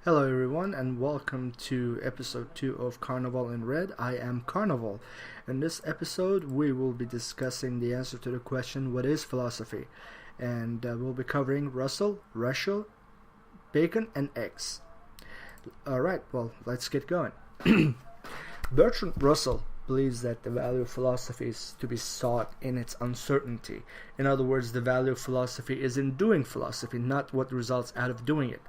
Hello everyone and welcome to episode 2 of Karnaval in Red. I am Karnaval. In this episode we will be discussing the answer to the question, what is philosophy? And we'll be covering Russell-Rescher-Bacon and eggs. Alright, well, let's get going. Bertrand Russell believes that the value of philosophy is to be sought in its uncertainty. In other words, the value of philosophy is in doing philosophy, not what results out of doing it.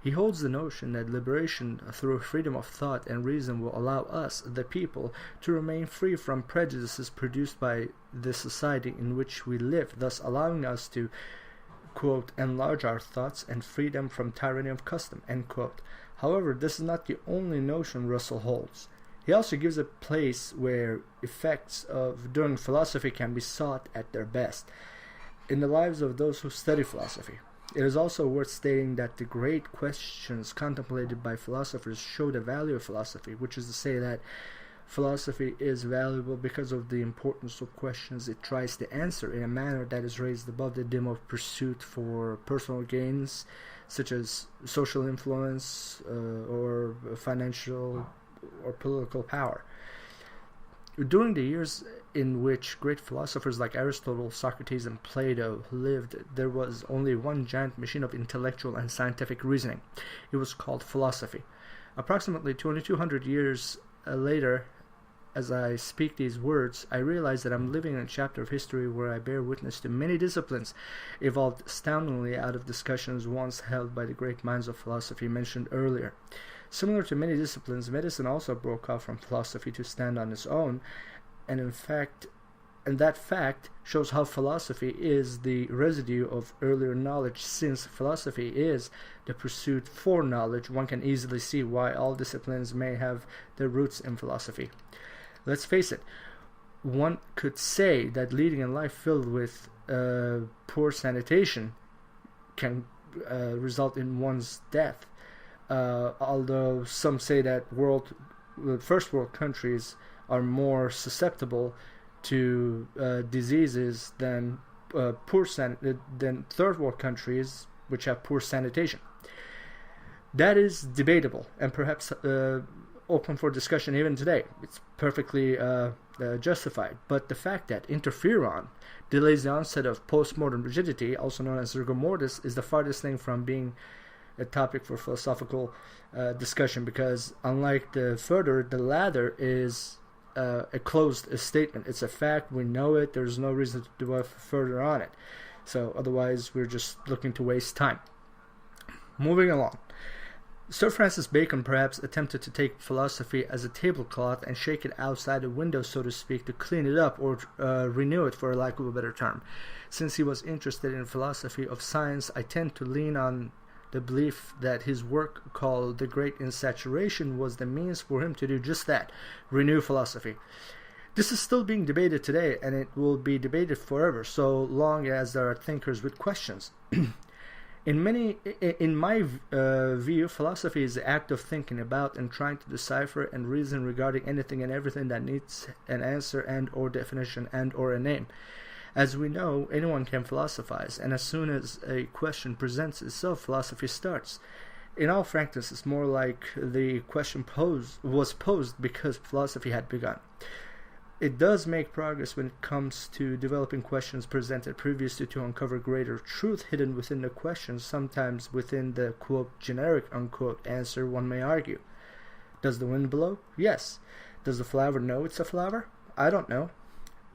He holds the notion that liberation through freedom of thought and reason will allow us, the people, to remain free from prejudices produced by the society in which we live, thus allowing us to, quote, enlarge our thoughts and free them from tyranny of custom, end quote. However, this is not the only notion Russell holds. He also gives a place where effects of doing philosophy can be sought at their best in the lives of those who study philosophy. It is also worth stating that the great questions contemplated by philosophers show the value of philosophy, which is to say that philosophy is valuable because of the importance of questions it tries to answer in a manner that is raised above the dim of pursuit for personal gains, such as social influence or financial or political power. During the years in which great philosophers like Aristotle, Socrates, and Plato lived, there was only one giant machine of intellectual and scientific reasoning. It was called philosophy. Approximately 2200 years later, as I speak these words, I realize that I'm living in a chapter of history where I bear witness to many disciplines evolved astoundingly out of discussions once held by the great minds of philosophy mentioned earlier. Similar to many disciplines, medicine also broke off from philosophy to stand on its own, and that fact shows how philosophy is the residue of earlier knowledge. Since philosophy is the pursuit for knowledge, one can easily see why all disciplines may have their roots in philosophy. Let's face it, one could say that leading a life filled with poor sanitation can result in one's death. Although some say that first world countries are more susceptible to diseases than third world countries which have poor sanitation. That is debatable and perhaps open for discussion even today. It's perfectly justified. But the fact that interferon delays the onset of postmortem rigidity, also known as rigor mortis, is the farthest thing from being a topic for philosophical discussion, because unlike the latter is a closed statement. It's a fact, we know it, there's no reason to dwell further on it. So otherwise we're just looking to waste time. Moving along. Sir Francis Bacon perhaps attempted to take philosophy as a tablecloth and shake it outside the window, so to speak, to clean it up or renew it, for lack of a better term. Since he was interested in philosophy of science, I tend to lean on the belief that his work called The Great Insaturation was the means for him to do just that, renew philosophy. This is still being debated today, and it will be debated forever, so long as there are thinkers with questions. In my view, philosophy is the act of thinking about and trying to decipher and reason regarding anything and everything that needs an answer and or definition and or a name. As we know, anyone can philosophize, and as soon as a question presents itself, philosophy starts. In all frankness, it's more like the question was posed because philosophy had begun. It does make progress when it comes to developing questions presented previously to uncover greater truth hidden within the question, sometimes within the, quote, generic, unquote, answer, one may argue. Does the wind blow? Yes. Does the flower know it's a flower? I don't know.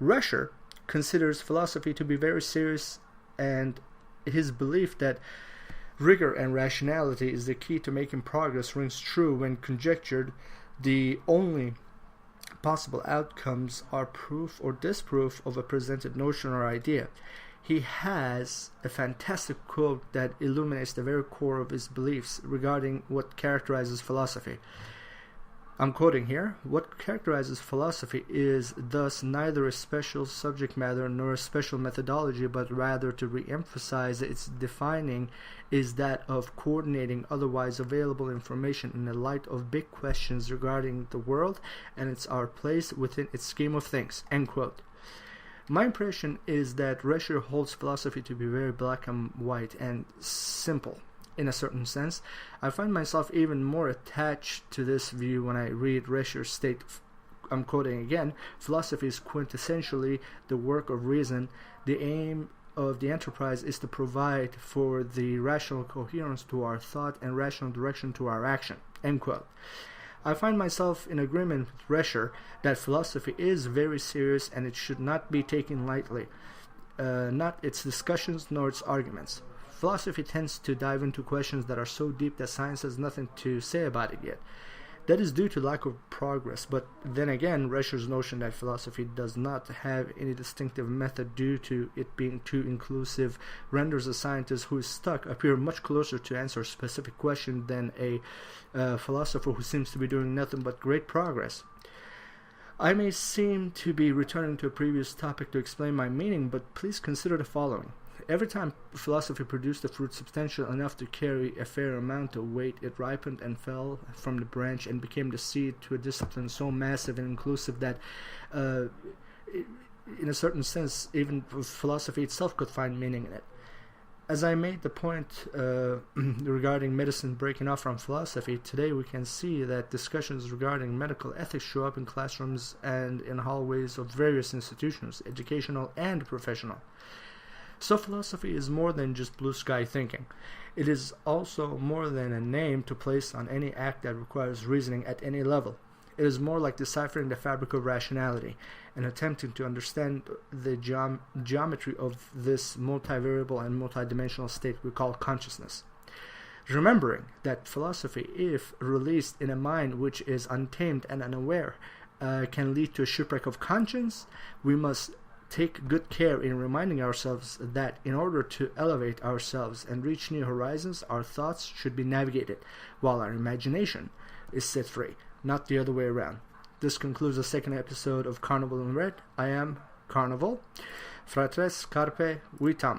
Rescher considers philosophy to be very serious, and his belief that rigor and rationality is the key to making progress rings true when conjectured. The only possible outcomes are proof or disproof of a presented notion or idea. He has a fantastic quote that illuminates the very core of his beliefs regarding what characterizes philosophy. I'm quoting here, "What characterizes philosophy is thus neither a special subject matter nor a special methodology, but rather, to re-emphasize its defining, is that of coordinating otherwise available information in the light of big questions regarding the world and our place within its scheme of things." End quote. My impression is that Rescher holds philosophy to be very black and white and simple. in a certain sense. I find myself even more attached to this view when I read Rescher's state. I'm quoting again, philosophy is quintessentially the work of reason. The aim of the enterprise is to provide for the rational coherence to our thought and rational direction to our action. End quote. I find myself in agreement with Rescher that philosophy is very serious and it should not be taken lightly, not its discussions nor its arguments. Philosophy tends to dive into questions that are so deep that science has nothing to say about it yet. That is due to lack of progress, but then again, Rescher's notion that philosophy does not have any distinctive method due to it being too inclusive renders a scientist who is stuck appear much closer to answer a specific question than a philosopher who seems to be doing nothing but great progress. I may seem to be returning to a previous topic to explain my meaning, but please consider the following. Every time philosophy produced a fruit substantial enough to carry a fair amount of weight, it ripened and fell from the branch and became the seed to a discipline so massive and inclusive that, in a certain sense, even philosophy itself could find meaning in it. As I made the point regarding medicine breaking off from philosophy, today we can see that discussions regarding medical ethics show up in classrooms and in hallways of various institutions, educational and professional. So philosophy is more than just blue sky thinking. It is also more than a name to place on any act that requires reasoning at any level. It is more like deciphering the fabric of rationality and attempting to understand the geometry of this multivariable and multidimensional state we call consciousness. Remembering that philosophy, if released in a mind which is untamed and unaware, can lead to a shipwreck of conscience, we must take good care in reminding ourselves that in order to elevate ourselves and reach new horizons, our thoughts should be navigated, while our imagination is set free, not the other way around. This concludes the second episode of Karnaval in Red. I am Karnaval. Fratres, carpe, vitam.